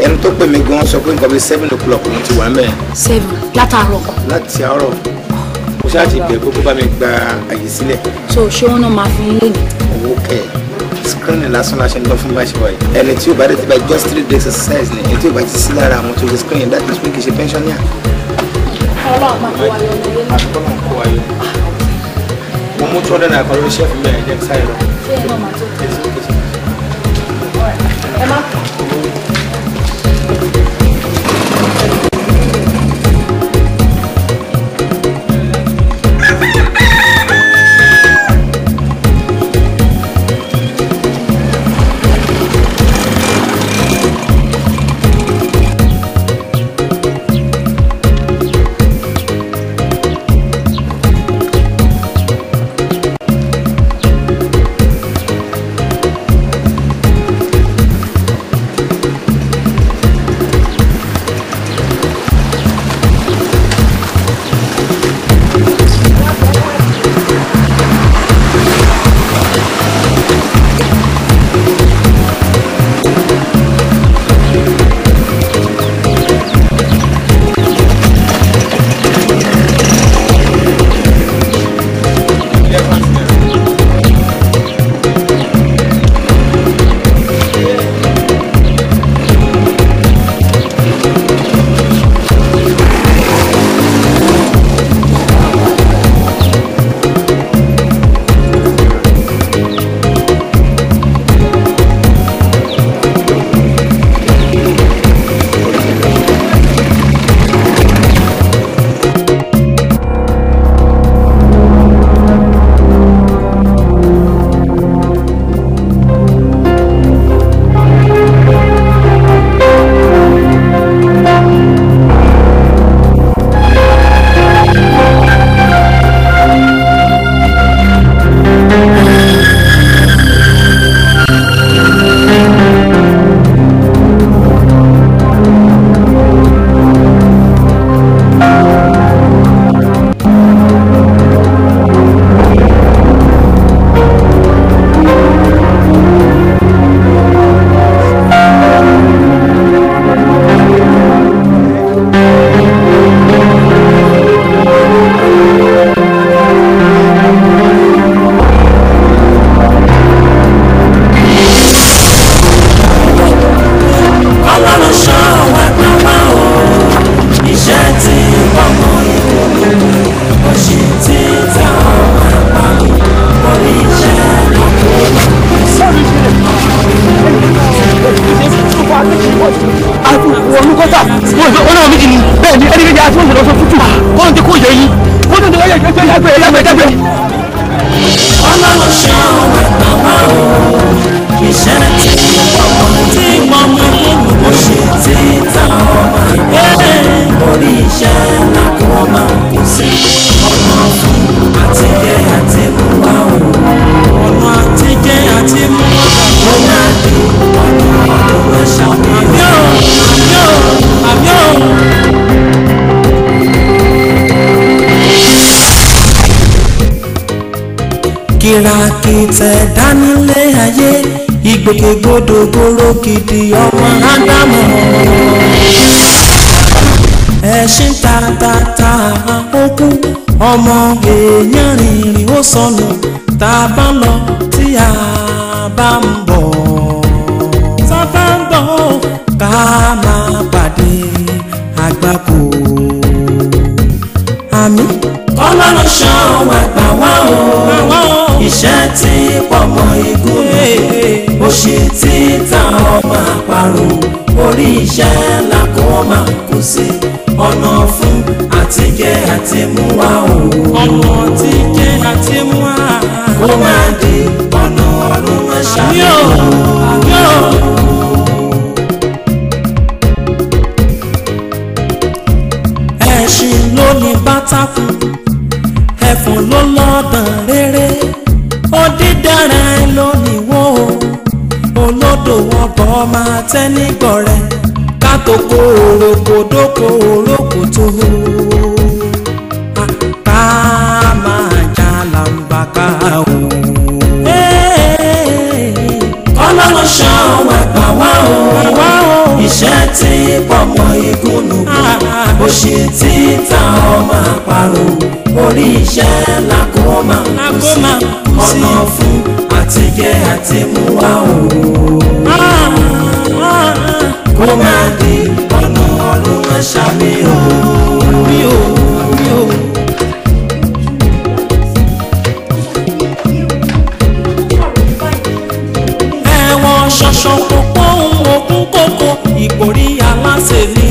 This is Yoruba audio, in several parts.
ẹni tó pè mí gan sọ pé nǹkan bíi 7 o'clock ló ti wà mẹ́ẹ̀. 7 látàárọ̀. láti àárọ̀ mo ṣáà ti bẹ̀ pé kó bá mi gba àyè sílẹ̀. so ṣé wọn náà máa fi ń lé mi. owó kẹ̀ screening lásán la ṣe ń lọ fún bá ṣe wáyé ẹni tí ò bá dé ti bá just 3 days exercise ni ẹni tí ò bá ti sí lára àwọn tó ṣe screening that is pé kì í ṣe pensioner. ọlọ́run máa kó wa yọ ní ilé náà. àbíkọ́ náà kó wa yọ. mo mú 200 naira kan lórí ṣẹ́ẹ̀fù mẹ́rin jẹ́ sáyé lọ. ṣé ẹ náà máa tó. ẹ má kọ́. kìràkìtẹ̀ dánilé ayé ìgbòkègbodò gòrògidì ọmọ ádámù ẹṣin tàtàtà okú ọmọ èèyàn rìnrìn ó sọnù tá a bá lọ tí a bá ń bọ̀ tá a bá ń bọ̀ ká máa pàdé àgbákò àmì ọlọ́run ṣan ẹ̀gbà wá o iṣẹ́ tí pọ̀mọ́ igun ó ṣe tí ta ọmọ àparò orí iṣẹ́ làkó máa kú sí ọ̀nà fún àtijẹ àti mú wá o ọ̀nà àtijẹ àti mú wá kó máa di ọ̀nà ọ̀run ẹ̀ṣá yóò. ẹṣin ló ní bátákù ẹ̀fọn ló lọ́dàn rere odídára lóníwó olódò ọbọ̀ máa tẹ́ nígbọ̀rẹ́ kátòkò òròkòdókò òrókòtò ká máa jà làǹbàkà o. ọlọ́run ṣan ẹ̀gbà wá o iṣẹ́ tí pọ̀mọ́ igúnnugún òṣì tí ta ọmọ àparò orí iṣẹ́ làkómà kò sí ọ̀nà fún àtijẹ àti mú wá o. kó má di ọ̀nà ọdún ẹ̀ṣá mi o. ẹ̀wọ̀n ṣọ̀ṣọ̀ pọ̀pọ̀ ohun òkun kòkó ìkórí aláṣẹ ni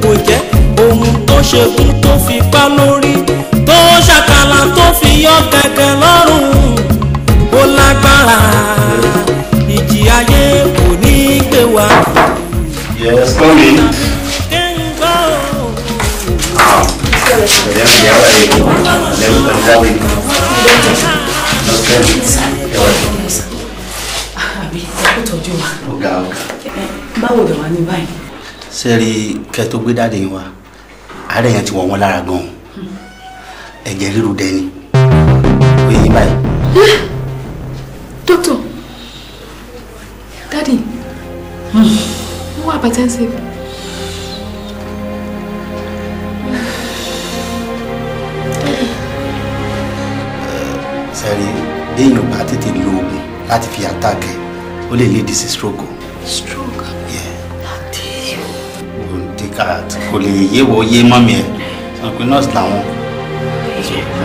kò jẹ́ ohun tó ṣẹ́gun tó fi pa lórí tó ṣàkàlà tó fi yọ kẹ̀kẹ́ lọ́rùn ó lágbára ìjì ayé kò ní gbé wa. Yes, come in. Àbí ẹ̀kú tọ́jú wa. Ọ̀gá. Báwo lè wá ní báyìí? Sẹ́rí kẹ́ tó gbé dáadé wa, àárẹ̀ yẹn ti wọ̀ wọ́n lára gan-an. Ẹ̀jẹ̀ ríru dẹni. Ó yẹ báyìí. Doctor, Daddy, wọ́n hypertensive. Sẹ́rí déyìn bá tètè lo oògùn láti fi àtàkẹ́ ó lè lead sí stroke. Stroke? Kò lè yé wo yé mọ́mí ẹ̀ sọ pé nọ́ọ̀sì làwọn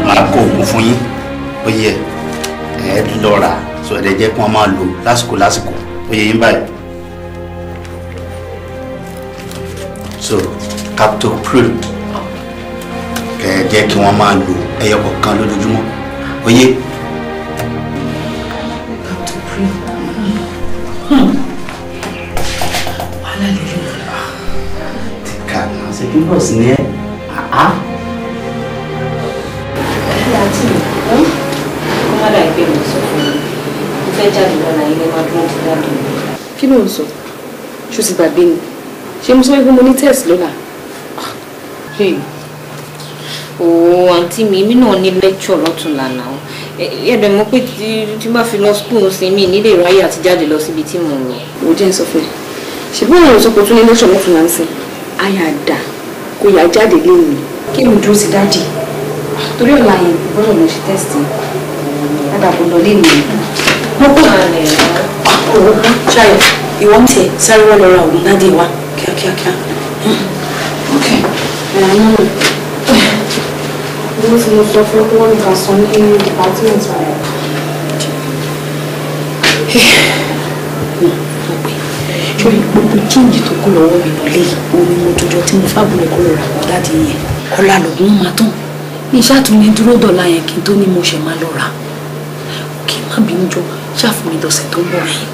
máa kó oògùn fún yín ó yẹ ẹ lọ́ra sọ ẹ̀dẹ̀ jẹ́ kí wọ́n máa lò lásìkò ó yẹ yín báyìí. So Captopril kẹ ẹ jẹ́ kí wọ́n máa lò ẹyọ kọ̀ọ̀kan lójoojúmọ́ ó yẹ. Captopril. Wàhálà lè lè. Ṣé kí bọ́ọ̀sì ni ẹ́? Ẹ̀yà àti kó má dà ìpè mi sọ fún mi. Mo fẹ́ jáde lọ́la ilé máa dúró ti dáàbò mi. Kí ló ń sọ? Ṣó ti gbàgbé ni? Ṣé mo sọ wípé mo ní test lọ́la? Ooo àǹtí mi náà ní lecture lọ́tún lánàá. Ẹ̀dẹ̀ mọ̀ pé tí bá fi lọ school sí mi nílé ìráyè àti jáde lọ síbi tí mo ń lọ. Ó jẹ́ ń sọ fún ẹ. Ṣèbí òun ò sọ pé tún ní lecture lọ́tún náà ń sìn. Àyà dà kó yà jáde léwu. Kí mi dúró sí dáàdì? Torí ọ̀la yẹn gbọ́dọ̀ lọ ṣe test ni. Àdàbò lọ lé mi. Mo kọ́ àlẹ́ Ṣayọ̀, ìwọ ń tẹ̀ sáré wọ́n lọ ra òun dáàdì wa kíákíákíá. Ok. Owó tí mo sọ fún kí wọ́n ní ká san ní department wa. Sórí gbogbo chíǹjì tó kú lọ́wọ́ mi lọ lé omi mo jọjọ tí mo fábùlẹ̀ kó lọ rà wọ́n dáàdì yẹn. Ọ̀la lògùn máa tán. Mi ṣàtúnmí dúró dọ̀la yẹn kí n tó ní mo ṣe máa lọ rà. Kí má bínú jọ ṣàfùn mi dọ̀sẹ̀ tó ń bọ̀ yẹn.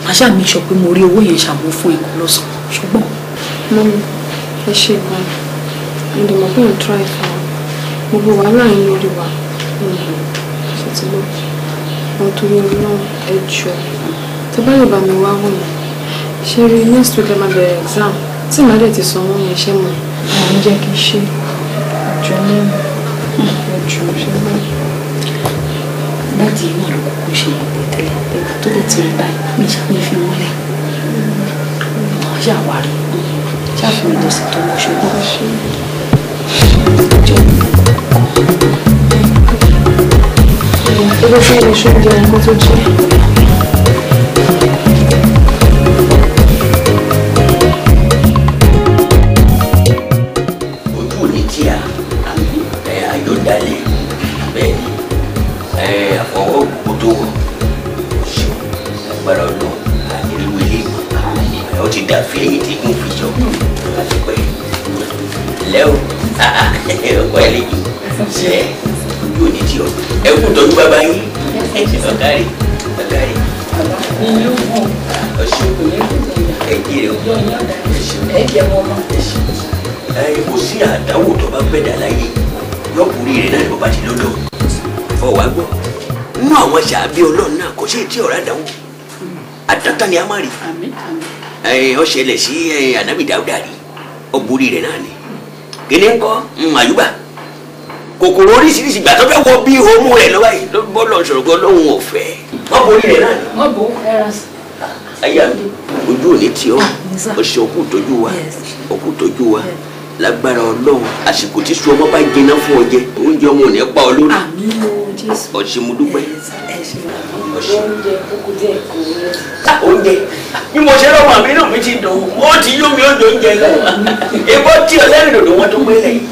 Màá ṣàmì sọ pé mo rí owó yẹn ṣàmú fún ẹ̀kọ́ lọ́sàn-án ṣùgbọ́n. Mọ́mí, ẹ ṣe gan. Mo dẹ̀ mọ̀ pé ń try fún wa. Gbogbo wàhálà yín lórí wa. Ṣé ti lọ? Wọ́n torí Ọlọ́run ẹ jọ. Tẹ bá lè bá mi wá wọ̀ mí. Ṣé rí next week ẹ máa bẹ̀rẹ̀ exam? Tí màá dẹ̀ ti san wọ́n yẹn ṣé mo ń jẹ́ kí n ṣe àjọ náà. Ẹ jọ ṣe báyìí. Dáàdì náà ló kúkú ṣe ìpè tẹ́lẹ̀ tó lè ti rí báyìí mi ṣàmì fi wọ́n lẹ̀. Wọ́n ṣàwárí ṣàfihàn lọ́sẹ̀ tó wọ́n ṣùgbọ́n ṣe. Ebe fẹ́ lè ṣe oúnjẹ nǹkan tó jẹ́. Ojú ò ní tí a ayọ̀ dalẹ̀ bẹ́ẹ̀ ni àfọwọ́ gbogbo tó wọ̀ agbára ọlọ́ àdéhùn ilé ó ti dà fi èyí tí kò fi jọ láti pẹ́ lẹ́wọ̀ ọ̀pọ̀ ẹ̀ lè jù ṣẹ́ ojú ò ní tí ọ ẹ kú tọ́jú bàbá yín ọ̀gárí ọ̀gárí ọ̀ṣun ẹ̀jẹ̀ rẹ̀ kò sí àdáwò tó bá bẹ̀dà láyé yọkùnrin rẹ̀ náà ló bá ti lọ́dọ̀ fọwọ́ gbọ́ nínú àwọn ṣàbí ọlọ́run náà kò sí ètí ọ̀rá dáwọ́ àdáta ni a máa rí ó ṣẹlẹ̀ sí ànábì dáúdà rí ọ̀gbùnrin rẹ̀ náà ni kíní ńkọ́ àyùbá kòkòrò oríṣiríṣi gbà tó fẹ́ wọ bí ohun rẹ̀ lọ́wọ́ yìí ló bọ́ lọ sọ̀rọ̀ gan lóhun ọ̀fẹ́ wọ́n borí rẹ̀ náà ni. Wọ́n bò ó ẹran sí. aya mi ojú òní tí ọ ọ ṣe ọkú ìtọ́jú wa lágbára Ọlọ́run àsìkò tí sùn ọmọ bá jiná fún ọ jẹ oúnjẹ ọmọ ò ní pa ọ lórí ọṣẹ mo dúpẹ́. oúnjẹ bí mo ṣe lọ́wọ́ àmì náà mi ti dùn ó ti yó mi ó dùn oúnjẹ lọ ebó tí ọlẹ́rìn dòdò wọn tó gbé lẹ́yìn.